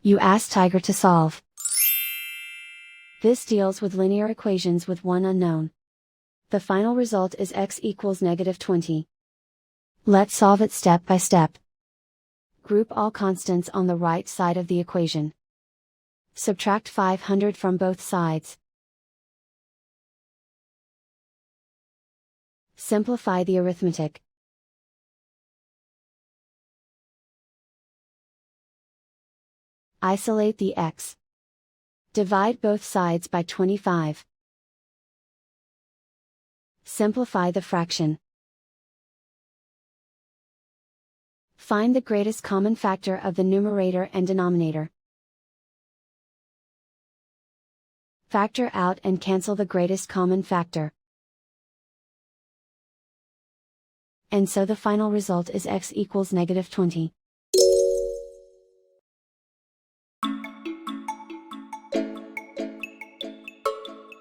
You ask Tiger to solve. This deals with linear equations with one unknown. The final result is x equals -20. Let's solve it step by step. Group all constants on the right side of the equation. Subtract 500 from both sides. Simplify the arithmetic. Isolate the x. Divide both sides by 25. Simplify the fraction. Find the greatest common factor of the numerator and denominator. Factor out and cancel the greatest common factor. And so the final result is x equals -20.